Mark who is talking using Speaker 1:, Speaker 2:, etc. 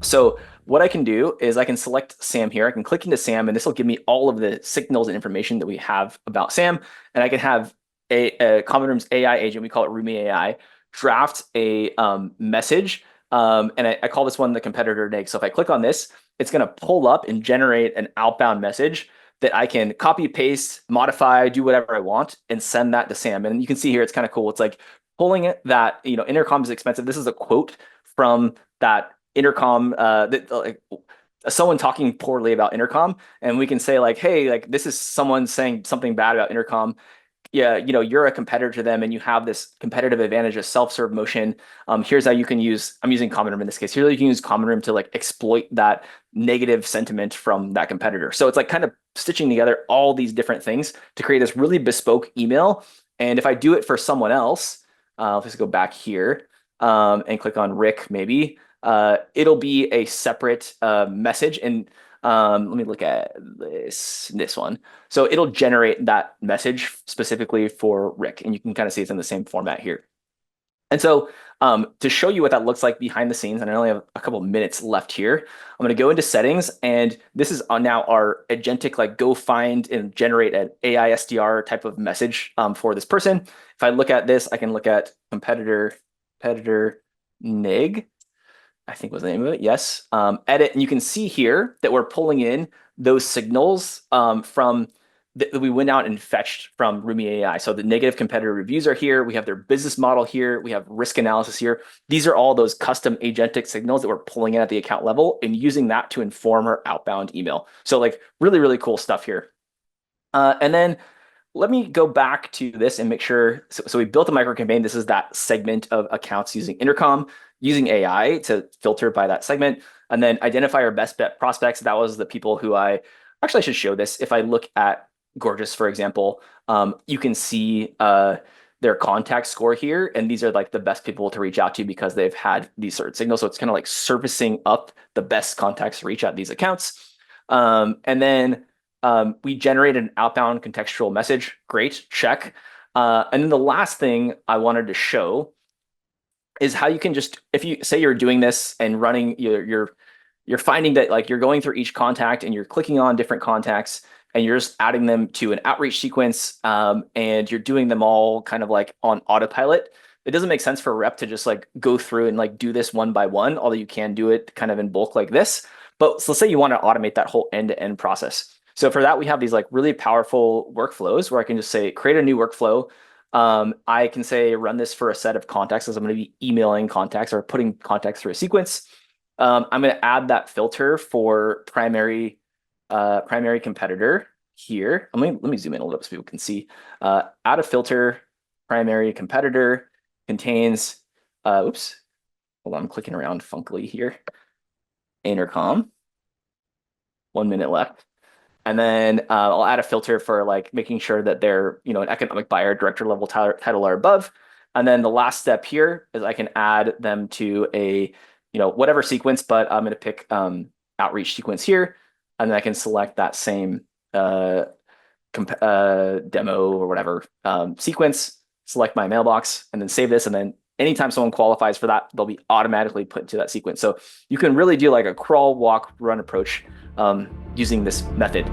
Speaker 1: So what I can do is I can select Sam here. I can click into Sam, and this will give me all of the signals and information that we have about Sam. And I can have a Common Room's AI agent, we call it Roomy AI, draft a message. And I call this one the competitor neg. So if I click on this, it's going to pull up and generate an outbound message that I can copy, paste, modify, do whatever I want, and send that to Sam. And you can see here, it's kind of cool. It's like pulling it that, intercom is expensive. This is a quote from that intercom, like someone talking poorly about intercom, and we can say like, hey, like this is someone saying something bad about intercom. Yeah, you're a competitor to them and you have this competitive advantage of self-serve motion. Here's how you can use, I'm using Common Room in this case. Here's how you can use Common Room to like exploit that negative sentiment from that competitor. So it's like kind of stitching together all these different things to create this really bespoke email. And if I do it for someone else, let's just go back here and click on Rick maybe. It'll be a separate message. And let me look at this one. So it'll generate that message specifically for Rick, and you can kind of see it's in the same format here. And so to show you what that looks like behind the scenes, and I only have a couple minutes left here, I'm going to go into settings, and this is on now our agentic, like go find and generate an AI SDR type of message for this person. If I look at this, I can look at competitor nig. I think was the name of it. Yes. Edit, and you can see here that we're pulling in those signals from that we went out and fetched from Roomy AI. So the negative competitor reviews are here. We have their business model here. We have risk analysis here. These are all those custom agentic signals that we're pulling in at the account level and using that to inform our outbound email. So like really, really cool stuff here. And then let me go back to this and make sure. So we built a micro campaign. This is that segment of accounts using intercom, using AI to filter by that segment, and then identify our best bet prospects. That was the people who I should show this. If I look at Gorgeous, for example, you can see their contact score here. And these are like the best people to reach out to because they've had these certain signals. So it's kind of like surfacing up the best contacts to reach out these accounts. And then we generated an outbound contextual message. Great, check. And then the last thing I wanted to show is how you can just, if you say you're doing this and running, you're finding that like you're going through each contact and you're clicking on different contacts and you're just adding them to an outreach sequence, and you're doing them all kind of like on autopilot. It doesn't make sense for a rep to just like go through and like do this one by one, although you can do it kind of in bulk like this. But so let's say you want to automate that whole end-to-end process. So for that, we have these like really powerful workflows where I can just say, create a new workflow. I can say, run this for a set of contacts as I'm going to be emailing contacts or putting contacts through a sequence. I'm going to add that filter for primary competitor here. Let me zoom in a little bit so people can see. Add a filter, primary competitor contains, oops, hold on, I'm clicking around funkily here. Intercom, 1 minute left. And then I'll add a filter for like making sure that they're, an economic buyer, director level title or above. And then the last step here is I can add them to a, whatever sequence, but I'm going to pick outreach sequence here. And then I can select that same demo or whatever sequence, select my mailbox, and then save this. And then anytime someone qualifies for that, they'll be automatically put into that sequence. So you can really do like a crawl, walk, run approach using this method.